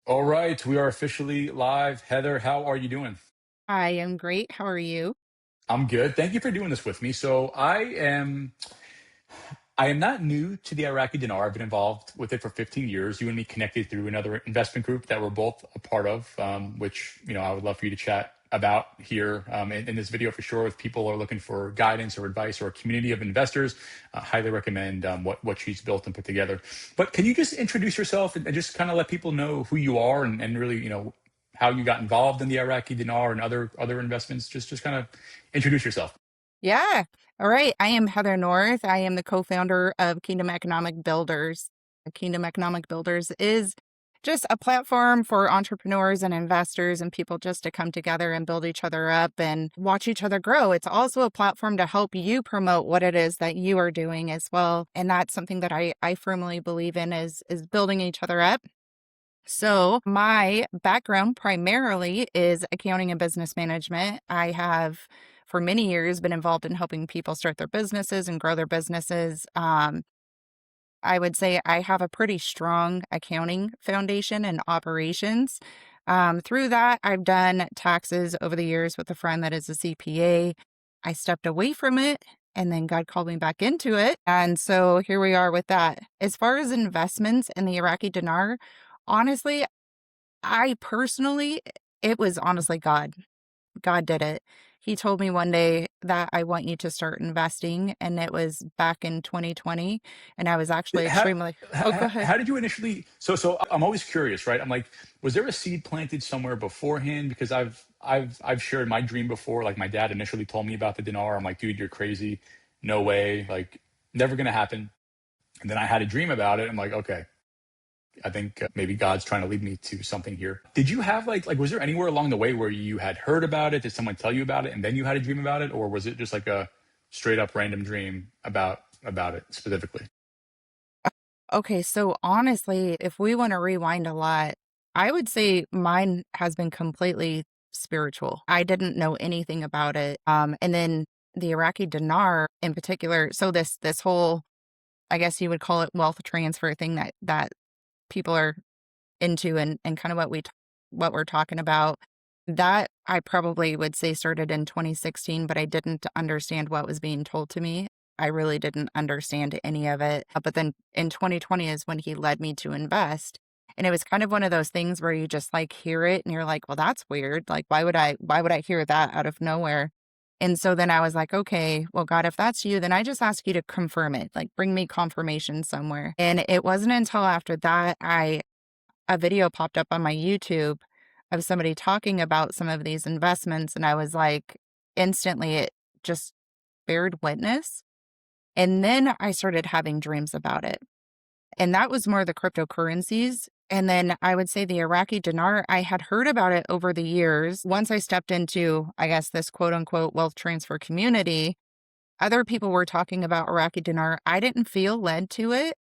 All right, we are officially live. Heather, how are you doing? I am great. How are you? I'm good. Thank you for doing this with me. I am not new to the Iraqi dinar. I've been involved with it for 15 years. You and me connected through another investment group that we're both a part of, which I would love for you to chat about here in this video for sure. If people are looking for guidance or advice or a community of investors, highly recommend what she's built and put together. But can you just introduce yourself and just kind of let people know who you are and really how you got involved in the Iraqi dinar and other investments? Just kind of introduce yourself. Yeah. All right. I am Heather North. I am the co-founder of Kingdom Economic Builders. Kingdom Economic Builders is just a platform for entrepreneurs and investors and people just to come together and build each other up and watch each other grow. It's also a platform to help you promote what it is that you are doing as well. And that's something that I firmly believe in is building each other up. So, my background primarily is accounting and business management. I have, for many years, been involved in helping people start their businesses and grow their businesses. I would say I have a pretty strong accounting foundation and operations. Through that, I've done taxes over the years with a friend that is a CPA. I stepped away from it and then God called me back into it. And so here we are with that. As far as investments in the Iraqi dinar, honestly, I personally it was honestly God. God did it. He told me one day that I want you to start investing, and it was back in 2020, and I was actually How, extremely Oh, go how, ahead. how did you initially? So I'm always curious, right? I'm like, was there a seed planted somewhere beforehand? Because I've shared my dream before. Like my dad initially told me about the dinar. I'm like, dude, you're crazy. No way. Like, never gonna happen. And then I had a dream about it. I'm like, okay, I think maybe God's trying to lead me to something here. Did you have like was there anywhere along the way where you had heard about it? Did someone tell you about it, and then you had a dream about it, or was it just like a straight up random dream about it specifically? Okay, so honestly, if we wanna rewind a lot, I would say mine has been completely spiritual. I didn't know anything about it, and then the Iraqi dinar in particular, so this whole, I guess you would call it wealth transfer thing that people are into and kind of what we're talking about. That I probably would say started in 2016, but I didn't understand what was being told to me. I really didn't understand any of it. But then in 2020 is when he led me to invest. And it was kind of one of those things where you just like hear it and you're like, well, that's weird. Like, why would I hear that out of nowhere? And so then I was like, okay, well, God, if that's you, then I just ask you to confirm it, like bring me confirmation somewhere. And it wasn't until after that a video popped up on my YouTube of somebody talking about some of these investments, and I was like, instantly, it just bared witness. And then I started having dreams about it. And that was more the cryptocurrencies. And then I would say the Iraqi dinar, I had heard about it over the years. Once I stepped into, I guess, this quote unquote wealth transfer community, other people were talking about Iraqi dinar. I didn't feel led to it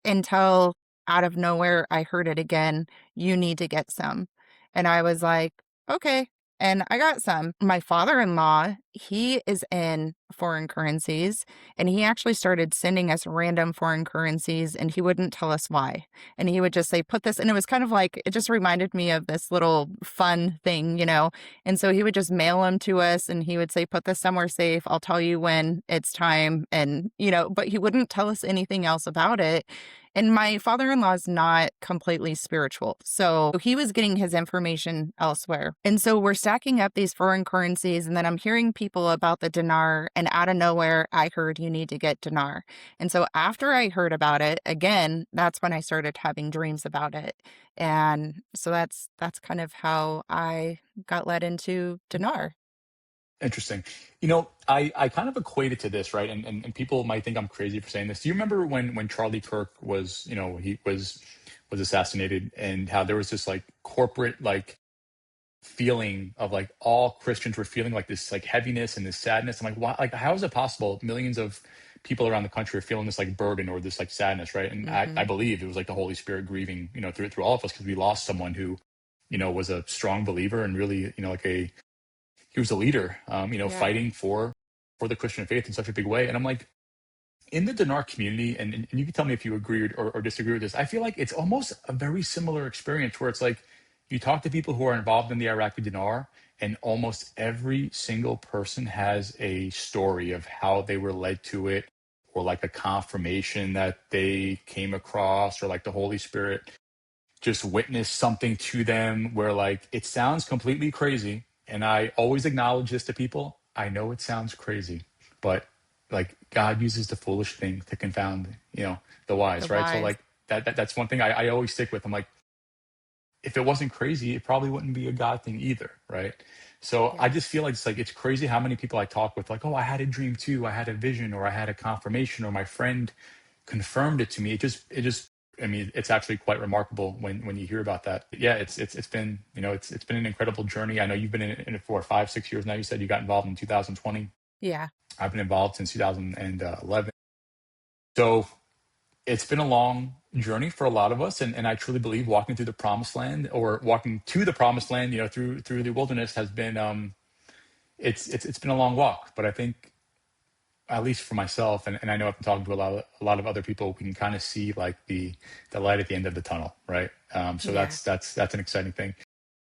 until out of nowhere, I heard it again, "You need to get some." And I was like, "Okay." And I got some. My father-in-law, he is in foreign currencies, and he actually started sending us random foreign currencies, and he wouldn't tell us why. And he would just say, "Put this," and it was kind of like it just reminded me of this little fun thing, you know? And so he would just mail them to us, and he would say, "Put this somewhere safe. I'll tell you when it's time." And, but he wouldn't tell us anything else about it. And my father-in-law is not completely spiritual. So he was getting his information elsewhere. And so we're stacking up these foreign currencies. And then I'm hearing people about the dinar. And out of nowhere, I heard you need to get dinar. And so after I heard about it, again, that's when I started having dreams about it. And so that's kind of how I got led into dinar. Interesting. I kind of equate it to this, right? And people might think I'm crazy for saying this. Do you remember when Charlie Kirk was, he was assassinated, and how there was this like corporate like feeling of like all Christians were feeling like this like heaviness and this sadness. I'm like, why? Like, how is it possible? Millions of people around the country are feeling this like burden or this like sadness, right? And I Hmm. believe it was like the Holy Spirit grieving, through all of us, because we lost someone who, was a strong believer and really, like he was a leader, Yeah. fighting for the Christian faith in such a big way. And I'm like, in the Dinar community, and you can tell me if you agree or disagree with this, I feel like it's almost a very similar experience where it's like you talk to people who are involved in the Iraqi dinar, and almost every single person has a story of how they were led to it, or like a confirmation that they came across, or like the Holy Spirit just witnessed something to them where like it sounds completely crazy. And I always acknowledge this to people. I know it sounds crazy, but like God uses the foolish thing to confound, the The wise, right? So wise. like that's one thing I always stick with. I'm like, if it wasn't crazy, it probably wouldn't be a God thing either, right? So I Yeah. just feel like it's crazy how many people I talk with, like, oh, I had a dream too, I had a vision, or I had a confirmation, or my friend confirmed it to me. It just I mean, it's actually quite remarkable when you hear about that. Yeah, it's been it's been an incredible journey. I know you've been in it for 5 6 years now. You said you got involved in 2020. Yeah. I've been involved since 2011. So it's been a long journey for a lot of us, and I truly believe walking through the promised land, or walking to the promised land, through the wilderness has been it's been a long walk. But I think, at least for myself, and I know I've been talking to a lot of other people, we can kind of see like the light at the end of the tunnel, right? So Yeah. that's an exciting thing.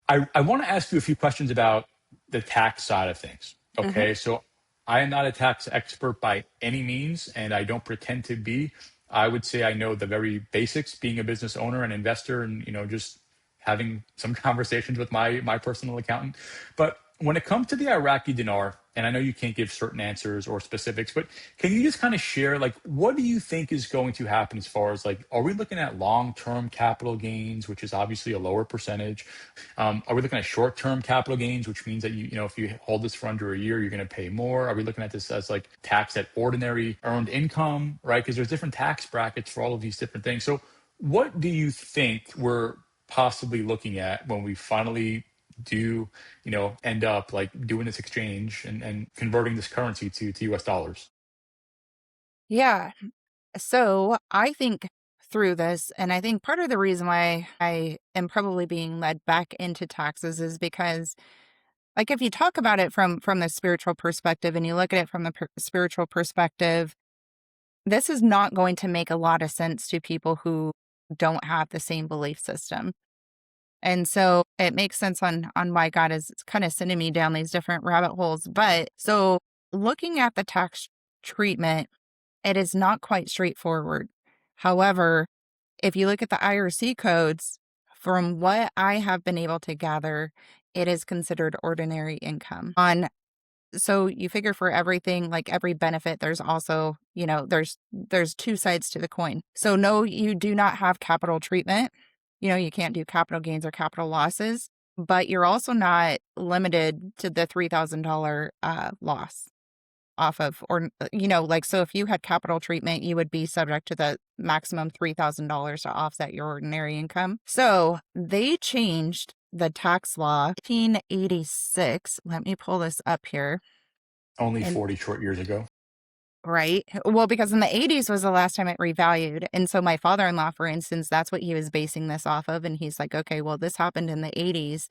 I want to ask you a few questions about the tax side of things. Hmm. Okay, so I am not a tax expert by any means, and I don't pretend to be. I would say I know the very basics, being a business owner and investor, and just having some conversations with my personal accountant. But when it comes to the Iraqi dinar, and I know you can't give certain answers or specifics, but can you just kind of share, like, what do you think is going to happen as far as, like, are we looking at long-term capital gains, which is obviously a lower percentage? Are we looking at short-term capital gains, which means that if you hold this for under a year, you're going to pay more? Are we looking at this as like tax at ordinary earned income, right? Because there's different tax brackets for all of these different things. So, what do you think we're possibly looking at when we finally do, end up like doing this exchange and converting this currency to US dollars? Yeah. So I think through this, and I think part of the reason why I am probably being led back into taxes is because, like, if you talk about it from the spiritual perspective, and you look at it from the spiritual perspective, this is not going to make a lot of sense to people who don't have the same belief system. And so it makes sense on why God is kind of sending me down these different rabbit holes. But so looking at the tax treatment, it is not quite straightforward. However, if you look at the IRC codes, from what I have been able to gather, it is considered ordinary income. So you figure for everything, like every benefit, there's also, there's two sides to the coin. So no, you do not have capital treatment. You can't do capital gains or capital losses, but you're also not limited to the $3,000 loss off of, or, like, so if you had capital treatment, you would be subject to the maximum $3,000 to offset your ordinary income. So they changed the tax law 1986. Let me pull this up here. Only And 40 short years ago. right. Well, because in the 80s was the last time it revalued. And so my father-in-law, for instance, that's what he was basing this off of. And he's like, okay, well, this happened in the 80s.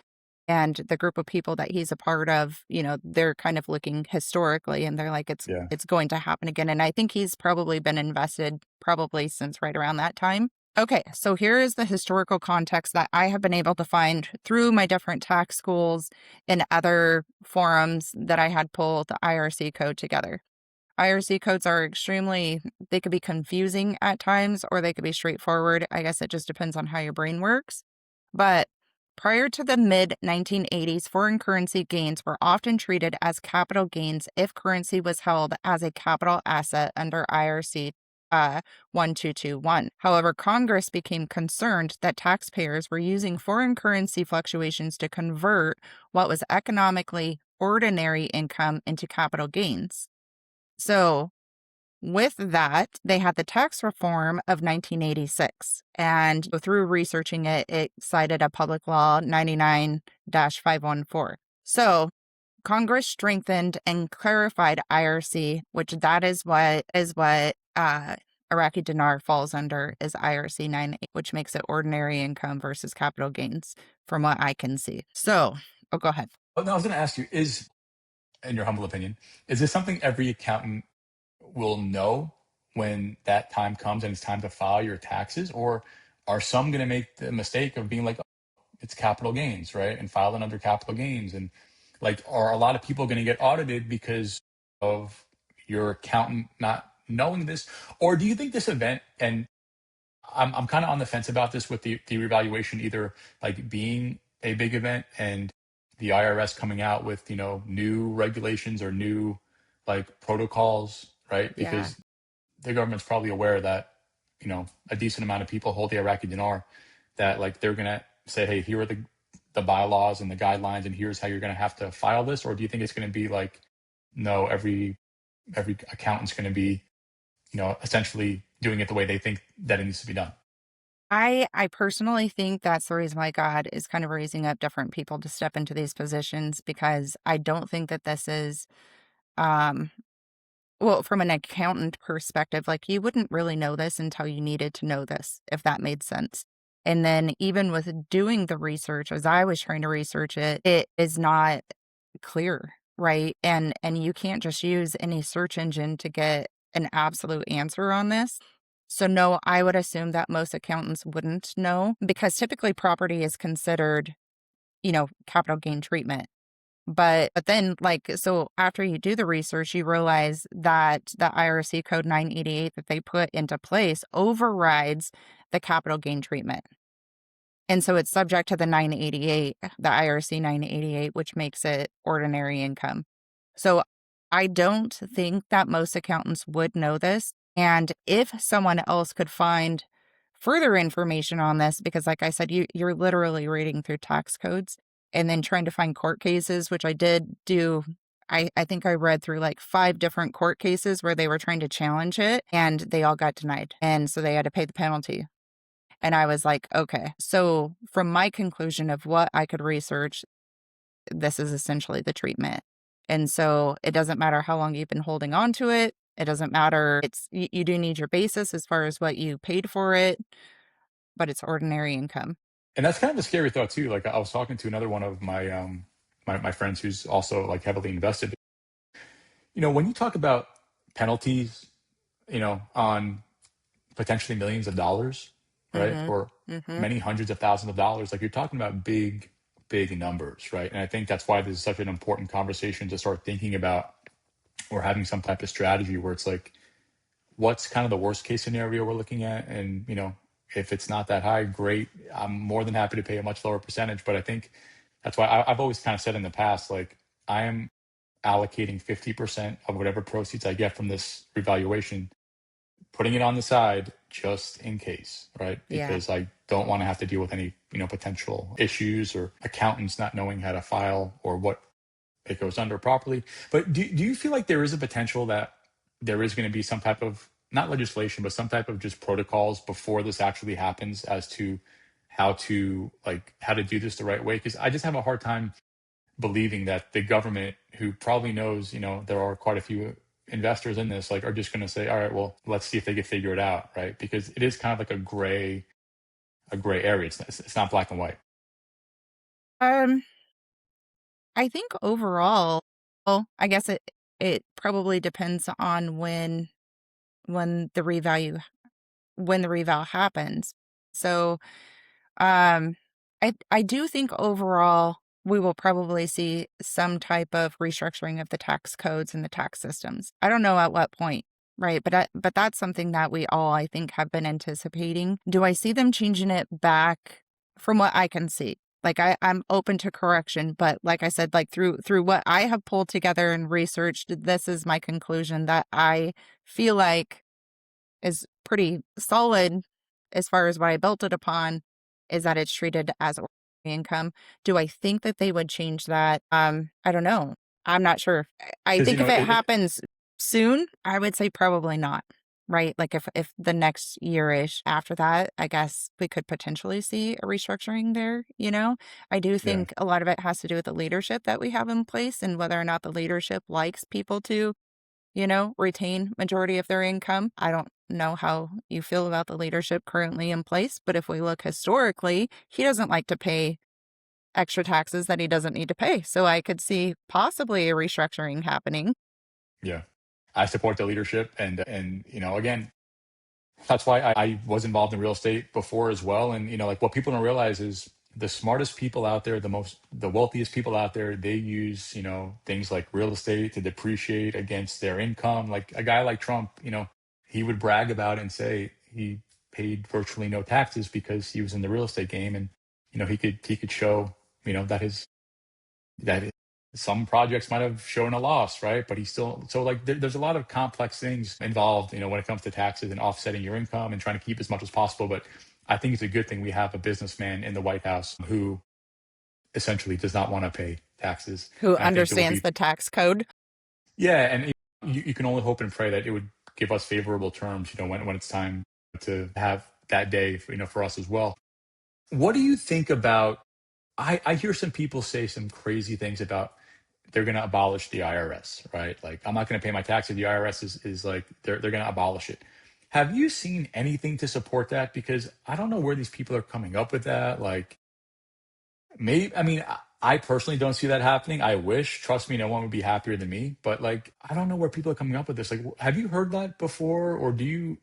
And the group of people that he's a part of, they're kind of looking historically, and they're like, it's Yeah. it's going to happen again. And I think he's probably been invested probably since right around that time. Okay, so here is the historical context that I have been able to find through my different tax schools and other forums that I had pulled the IRC code together. IRC codes are they could be confusing at times, or they could be straightforward. I guess it just depends on how your brain works. But prior to the mid 1980s, foreign currency gains were often treated as capital gains if currency was held as a capital asset under IRC 1221. However, Congress became concerned that taxpayers were using foreign currency fluctuations to convert what was economically ordinary income into capital gains. So, with that, they had the tax reform of 1986. And through researching it, it cited a public law 99-514. So, Congress strengthened and clarified IRC, which that is what Iraqi dinar falls under, is IRC 98, which makes it ordinary income versus capital gains, from what I can see. So, oh, go ahead. Oh, no, I was going to ask you, in your humble opinion, is this something every accountant will know? when that time comes and it's time to file your taxes? Or are some going to make the mistake of being like, oh, it's capital gains, right? And file it under capital gains. And like, are a lot of people going to get audited because of your accountant not knowing this? Or do you think this event, and I'm kind of on the fence about this with the revaluation, either like being a big event and the IRS coming out with, new regulations or new like protocols, right? Yeah. Because the government's probably aware that, a decent amount of people hold the Iraqi dinar, that like they're going to say, hey, here are the bylaws and the guidelines, and here's how you're going to have to file this. Or do you think it's going to be like, no, every accountant's going to be, essentially doing it the way they think that it needs to be done? I personally think that's the reason why God is kind of raising up different people to step into these positions, because I don't think that this is, um well, from an accountant perspective, like, you wouldn't really know this until you needed to know this, if that made sense. And then even with doing the research, as I was trying to research it, it is not clear, right? And you can't just use any search engine to get an absolute answer on this. So no, I would assume that most accountants wouldn't know, because typically property is considered, capital gain treatment. But then, like, so after you do the research, you realize that the IRC code 988 that they put into place overrides the capital gain treatment. And so it's subject to the 988, the IRC 988, which makes it ordinary income. So I don't think that most accountants would know this. And if someone else could find further information on this, because like I said, you're literally reading through tax codes and then trying to find court cases, which I did do. I think I read through like 5 different court cases where they were trying to challenge it and they all got denied. And so they had to pay the penalty. And I was like, okay. So from my conclusion of what I could research, this is essentially the treatment. And so it doesn't matter how long you've been holding on to it. It doesn't matter. You do need your basis as far as what you paid for it, but it's ordinary income. And that's kind of a scary thought too. Like, I was talking to another one of my friends who's also like heavily invested. When you talk about penalties, on potentially millions of dollars, right? Mhm. Or Mhm. many hundreds of thousands of dollars, like you're talking about big, big numbers, right? And I think that's why this is such an important conversation to start thinking about, or having some type of strategy where it's like, what's kind of the worst case scenario we're looking at? And, if it's not that high, great. I'm more than happy to pay a much lower percentage. But I think that's why I've always kind of said in the past, like, I am allocating 50% of whatever proceeds I get from this revaluation, putting it on the side just in case, right? Yeah. Because I don't want to have to deal with any, potential issues or accountants not knowing how to file or what it goes under properly. But do you feel like there is a potential that there is going to be some type of, not legislation, but some type of just protocols before this actually happens, as to how to do this the right way? Because I just have a hard time believing that the government, who probably knows, there are quite a few investors in this, like, are just going to say, all right, well, let's see if they can figure it out, right? Because it is kind of like a gray area. It's not black and white. Um, I think overall, well, I guess it probably depends on when the revalue when the reval happens. So, um, I do think overall we will probably see some type of restructuring of the tax codes and the tax systems. I don't know at what point, right? But that's something that we all, I think, have been anticipating. Do I see them changing it back? From what I can see, like, I'm open to correction, but like I said, like through what I have pulled together and researched, this is my conclusion that I feel like is pretty solid as far as what I built it upon, is that it's treated as ordinary income. Do I think that they would change that? I don't know. I'm not sure. I Because think if it happens soon, I would say probably not. Right? Like if the next year-ish after that, I guess we could potentially see a restructuring there. I do yeah. think a lot of it has to do with the leadership that we have in place and whether or not the leadership likes people to retain majority of their income. I don't know how you feel about the leadership currently in place, but if we look historically, he doesn't like to pay extra taxes that he doesn't need to pay. So I could see possibly a restructuring happening. Yeah. I support the leadership, and again, that's why I was involved in real estate before as well. And like what people don't realize is the smartest people out there, the wealthiest people out there, they use things like real estate to depreciate against their income. Like a guy like Trump, he would brag about it and say he paid virtually no taxes because he was in the real estate game, and he could show that that some projects might have shown a loss, right? But he still, so like there's a lot of complex things involved, when it comes to taxes and offsetting your income and trying to keep as much as possible. But I think it's a good thing we have a businessman in the White House who essentially does not want to pay taxes. Who And I think it will understands be, the tax code. yeah, and you can only hope and pray that it would give us favorable terms, when it's time to have that day, for us as well. What do you think about? I hear some people say some crazy things about they're going to abolish the IRS, right? Like, I'm not going to pay my taxes. The IRS is like, they're going to abolish it. Have you seen anything to support that? Because I don't know where these people are coming up with that. Like, maybe, I mean, I personally don't see that happening. I wish, trust me, no one would be happier than me. But like, I don't know where people are coming up with this. Like, have you heard that before? Or do you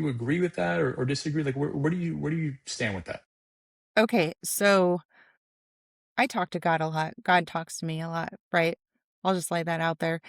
agree with that or disagree? Like, where do you stand with that? Okay, so I talk to God a lot. God talks to me a lot, right? I'll just lay that out there.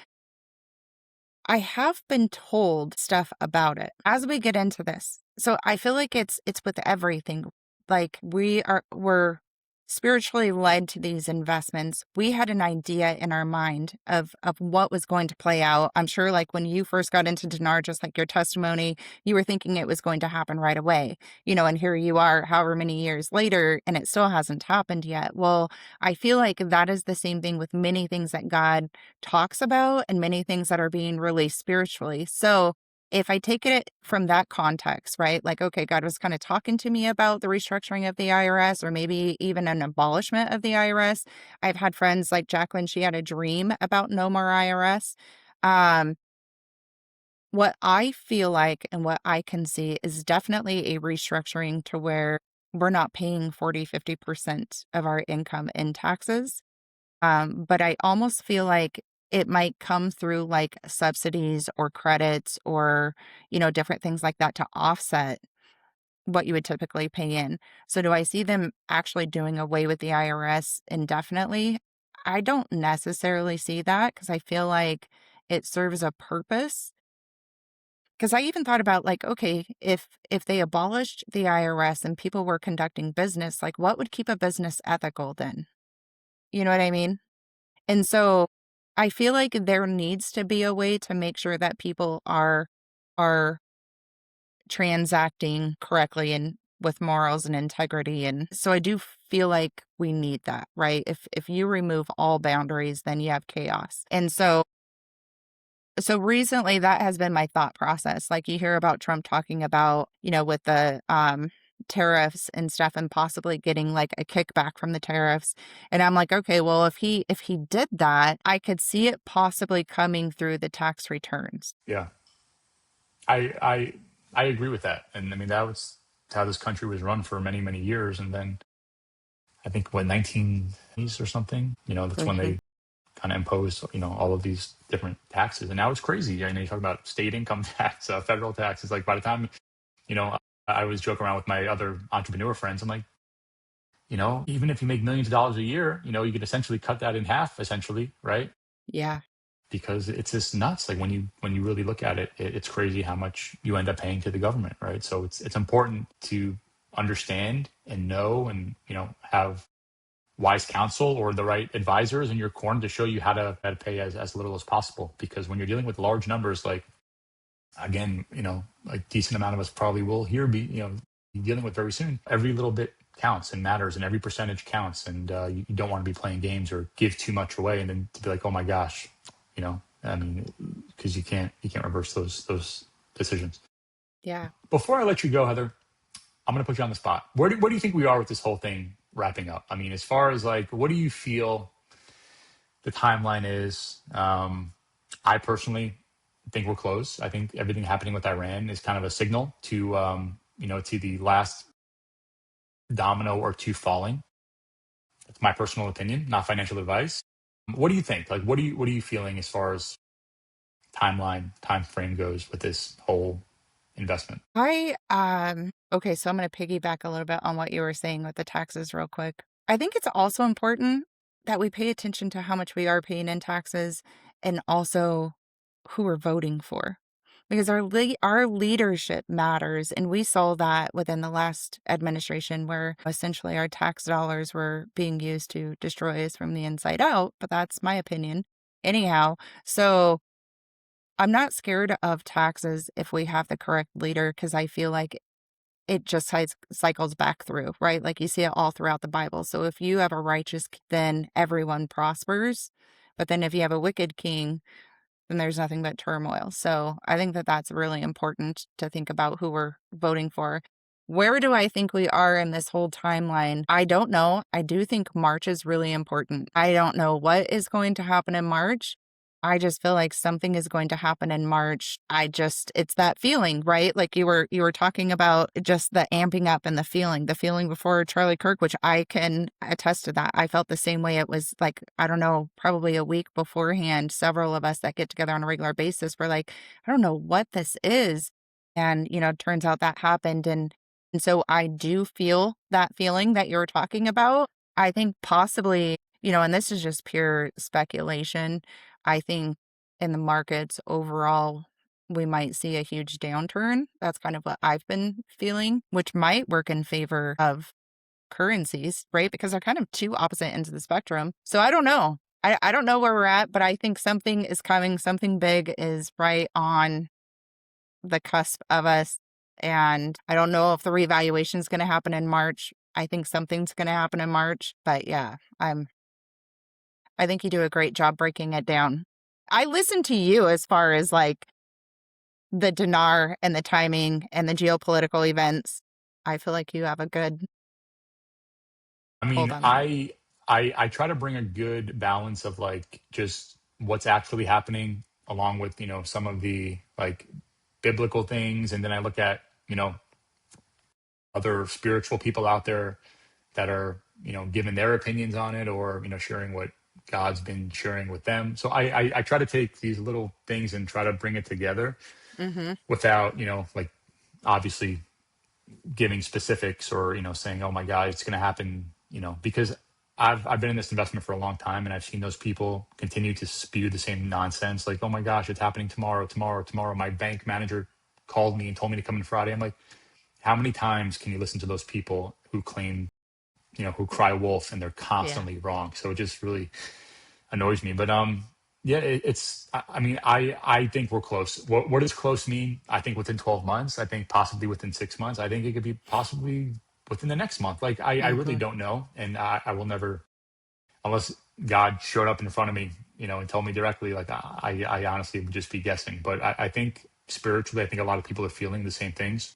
I have been told stuff about it as we get into this. So I feel like it's with everything. Like we're spiritually led to these investments. We had an idea in our mind of what was going to play out. I'm sure like when you first got into Dinar, just like your testimony, you were thinking it was going to happen right away. And here you are however many years later and it still hasn't happened yet. Well, I feel like that is the same thing with many things that God talks about and many things that are being released spiritually. So if I take it from that context, right? Like, okay, God was kind of talking to me about the restructuring of the IRS or maybe even an abolishment of the IRS. I've had friends like Jacqueline, she had a dream about no more IRS. Um, what I feel like and what I can see is definitely a restructuring to where we're not paying 40, 50% of our income in taxes. But I almost feel like it might come through like subsidies or credits or, different things like that to offset what you would typically pay in. So do I see them actually doing away with the IRS indefinitely? I don't necessarily see that because I feel like it serves a purpose. Because I even thought about like, okay, if they abolished the IRS and people were conducting business, like what would keep a business ethical then? You know what I mean? And so I feel like there needs to be a way to make sure that people are transacting correctly and with morals and integrity. And so I do feel like we need that, right? If you remove all boundaries, then you have chaos. And so recently that has been my thought process. Like you hear about Trump talking about, with the tariffs and stuff and possibly getting like a kickback from the tariffs. And I'm like, okay, well if he did that, I could see it possibly coming through the tax returns. Yeah. I agree with that, and I mean that was how this country was run for many many years, and then I think what 19s or something, that's when Mhm. they kind of imposed all of these different taxes, and now it's crazy. I know you talk about state income tax, federal taxes. Like by the time I was joking around with my other entrepreneur friends, I'm like, even if you make millions of dollars a year, you could essentially cut that in half, essentially, right? Yeah. Because it's just nuts. Like when you really look at it, it's crazy how much you end up paying to the government, right? So it's important to understand and know and have wise counsel or the right advisors in your corner to show you how to pay as little as possible. Because when you're dealing with large numbers, like again, a decent amount of us probably will here be dealing with very soon. Every little bit counts and matters, and every percentage counts. And you don't want to be playing games or give too much away, and then to be like, oh my gosh, I mean, because you can't reverse those decisions. Yeah. Before I let you go, Heather, I'm going to put you on the spot. Where do you think we are with this whole thing wrapping up? I mean, as far as like, what do you feel the timeline is? I personally think we're close. I think everything happening with Iran is kind of a signal to the last domino or two falling. That's my personal opinion, not financial advice. What do you think? Like, what are you feeling as far as time frame goes with this whole investment. Okay, so I'm gonna piggyback a little bit on what you were saying with the taxes real quick. I think it's also important that we pay attention to how much we are paying in taxes and also who we're voting for. Because our leadership matters, and we saw that within the last administration where essentially our tax dollars were being used to destroy us from the inside out, but that's my opinion. Anyhow, so I'm not scared of taxes if we have the correct leader because I feel like it just cycles back through, right? Like you see it all throughout the Bible. So if you have a righteous, then everyone prospers. But then if you have a wicked king, then there's nothing but turmoil. So I think that that's really important to think about who we're voting for. Where do I think we are in this whole timeline? I don't know. I do think March is really important. I don't know what is going to happen in March. I just feel like something is going to happen in March. It's that feeling, right? Like you were talking about just the amping up and the feeling before Charlie Kirk, which I can attest to that. I felt the same way. It was like, I don't know, probably a week beforehand, several of us that get together on a regular basis were like, I don't know what this is. And, it turns out that happened. And so I do feel that feeling that you're talking about. I think possibly, and this is just pure speculation. I think in the markets overall, we might see a huge downturn. That's kind of what I've been feeling, which might work in favor of currencies, right? Because they're kind of two opposite ends of the spectrum. So I don't know. I don't know where we're at, but I think something is coming. Something big is right on the cusp of us. And I don't know if the revaluation is going to happen in March. I think something's going to happen in March. But yeah, I think you do a great job breaking it down. I listen to you as far as like the dinar and the timing and the geopolitical events. I feel like you have a good I hold mean, on that. I try to bring a good balance of like just what's actually happening along with, some of the like biblical things. And then I look at, other spiritual people out there that are, giving their opinions on it or, sharing what God's been sharing with them. So I try to take these little things and try to bring it together Mm-hmm. without, like obviously giving specifics or saying, oh my god, it's going to happen, because I've been in this investment for a long time and I've seen those people continue to spew the same nonsense like, oh my gosh, it's happening tomorrow, tomorrow, tomorrow. My bank manager called me and told me to come in Friday. I'm like, how many times can you listen to those people who claim, who cry wolf, and they're Yeah. constantly wrong? So it just really annoys me. But yeah, it's. I mean, I think we're close. What does close mean? I think within 12 months. I think possibly within 6 months. I think it could be possibly within the next month. Like I really Mm-hmm. don't know, and I will never, unless God showed up in front of me, and told me directly. Like I honestly would just be guessing. But I think spiritually, I think a lot of people are feeling the same things.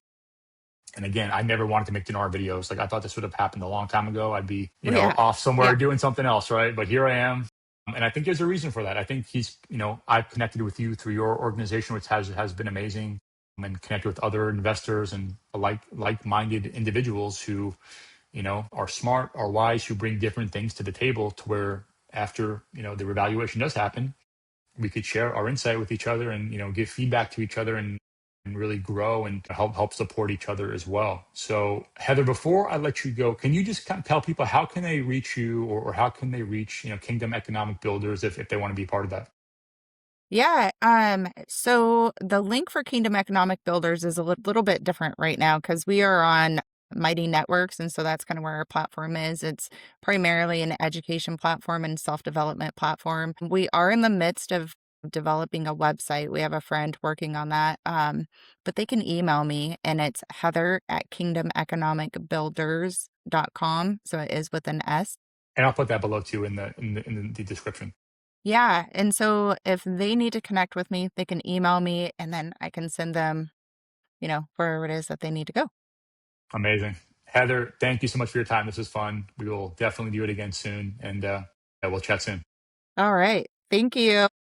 And again, I never wanted to make Dinar videos. Like I thought this would have happened a long time ago. I'd be, Yeah. off Yeah. somewhere doing something else, right? But here I am. And I think there's a reason for that. I think he's, I've connected with you through your organization, which has been amazing, and connected with other investors and like-minded individuals who, are smart, are wise, who bring different things to the table to where after, the revaluation does happen, we could share our insight with each other and give feedback to each other and really grow and help support each other as well. So Heather, before I let you go, can you just kind of tell people how can they reach you, or how can they reach Kingdom Economic Builders if they want to be part of that? Yeah. So the link for Kingdom Economic Builders is a little bit different right now because we are on Mighty Networks. And so that's kind of where our platform is. It's primarily an education platform and self development platform. We are in the midst of developing a website. We have a friend working on that. But they can email me and it's Heather at kingdomeconomicbuilders.com. So it is with an S. And I'll put that below too in the description. Yeah, and so if they need to connect with me, they can email me and then I can send them, wherever it is that they need to go. Amazing. Heather, thank you so much for your time. This was fun. We will definitely do it again soon, and yeah, we'll chat soon. All right. Thank you.